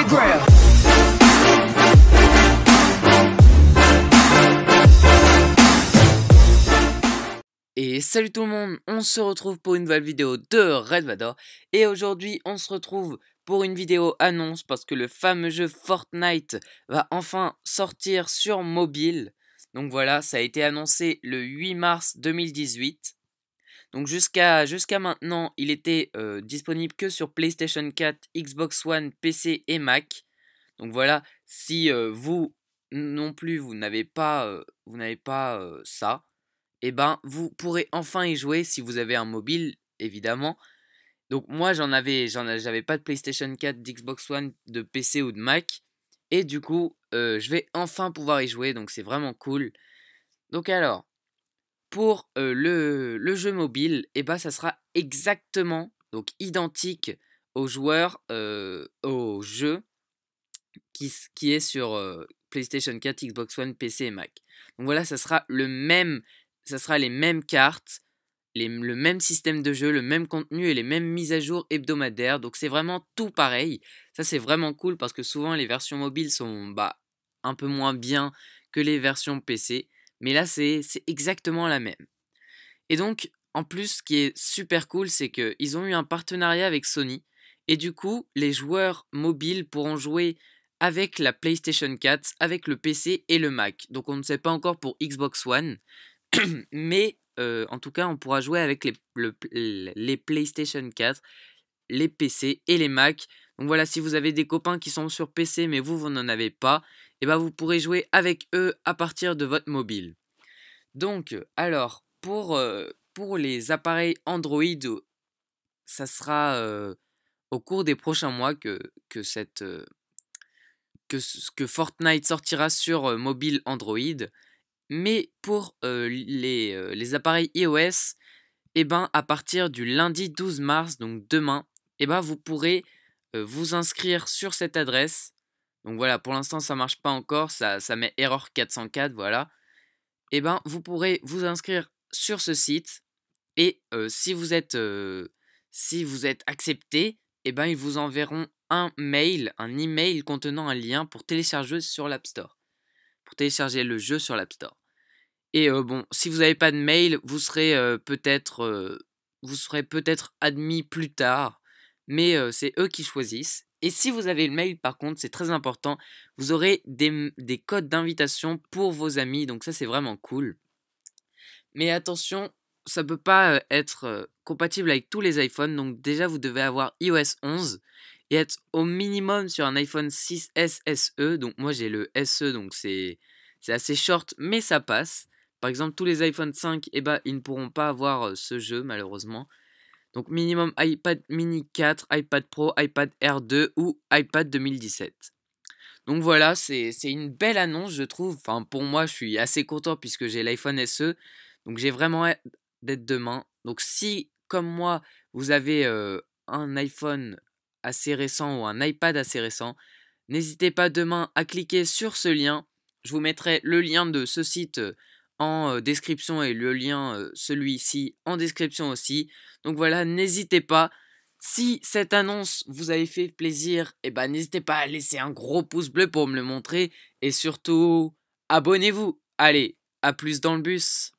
ground. Et salut tout le monde, on se retrouve pour une nouvelle vidéo de Red Vador. Et aujourd'hui on se retrouve pour une vidéo annonce parce que le fameux jeu Fortnite va enfin sortir sur mobile. Donc voilà, ça a été annoncé le 8 mars 2018. Donc jusqu'à maintenant, il était disponible que sur PlayStation 4, Xbox One, PC et Mac. Donc voilà, si vous non plus vous n'avez pas, ça, et ben vous pourrez enfin y jouer si vous avez un mobile évidemment. Donc moi j'avais pas de PlayStation 4, d'Xbox One, de PC ou de Mac, et du coup je vais enfin pouvoir y jouer, donc c'est vraiment cool. Donc alors pour le jeu mobile, et ben ça sera exactement donc identique au jeu qui est sur PlayStation 4, Xbox One, PC et Mac. Donc voilà, ça sera les mêmes cartes, le même système de jeu, le même contenu et les mêmes mises à jour hebdomadaires. Donc c'est vraiment tout pareil. Ça c'est vraiment cool parce que souvent les versions mobiles sont un peu moins bien que les versions PC. Mais là c'est exactement la même. Et donc en plus ce qui est super cool, c'est qu'ils ont eu un partenariat avec Sony. Et du coup les joueurs mobiles pourront jouer avec la PlayStation 4, avec le PC et le Mac. Donc on ne sait pas encore pour Xbox One. Mais en tout cas, on pourra jouer avec les PlayStation 4, les PC et les Mac. Donc voilà, si vous avez des copains qui sont sur PC mais vous n'en avez pas, et ben vous pourrez jouer avec eux à partir de votre mobile. Donc alors, pour les appareils Android, ça sera au cours des prochains mois que Fortnite sortira sur mobile Android. Mais pour les appareils iOS, et ben, à partir du lundi 12 mars, donc demain, et ben, vous pourrez vous inscrire sur cette adresse. Donc voilà, pour l'instant ça marche pas encore, ça met erreur 404, voilà. Et ben, vous pourrez vous inscrire sur ce site et si vous êtes accepté, et ben, ils vous enverront un email contenant un lien pour télécharger sur l'App Store. Pour télécharger le jeu sur l'App Store. Et bon, si vous n'avez pas de mail, vous serez peut-être admis plus tard, mais c'est eux qui choisissent. Et si vous avez le mail, par contre, c'est très important, vous aurez des codes d'invitation pour vos amis, donc ça c'est vraiment cool. Mais attention, ça peut pas être compatible avec tous les iPhones, donc déjà vous devez avoir iOS 11 et être au minimum sur un iPhone 6S SE. Donc moi j'ai le SE, donc c'est assez short, mais ça passe. Par exemple, tous les iPhone 5, ils ne pourront pas avoir ce jeu malheureusement. Donc minimum iPad mini 4, iPad Pro, iPad Air 2 ou iPad 2017. Donc voilà, c'est une belle annonce, je trouve. Enfin, pour moi, je suis assez content puisque j'ai l'iPhone SE. Donc j'ai vraiment hâte d'être demain. Donc si, comme moi, vous avez un iPhone assez récent ou un iPad assez récent, n'hésitez pas demain à cliquer sur ce lien. Je vous mettrai le lien de ce site en description et le lien, celui-ci, en description aussi. Donc voilà, n'hésitez pas. Si cette annonce vous avait fait plaisir, n'hésitez pas à laisser un gros pouce bleu pour me le montrer. Et surtout, abonnez-vous. Allez, à plus dans le bus.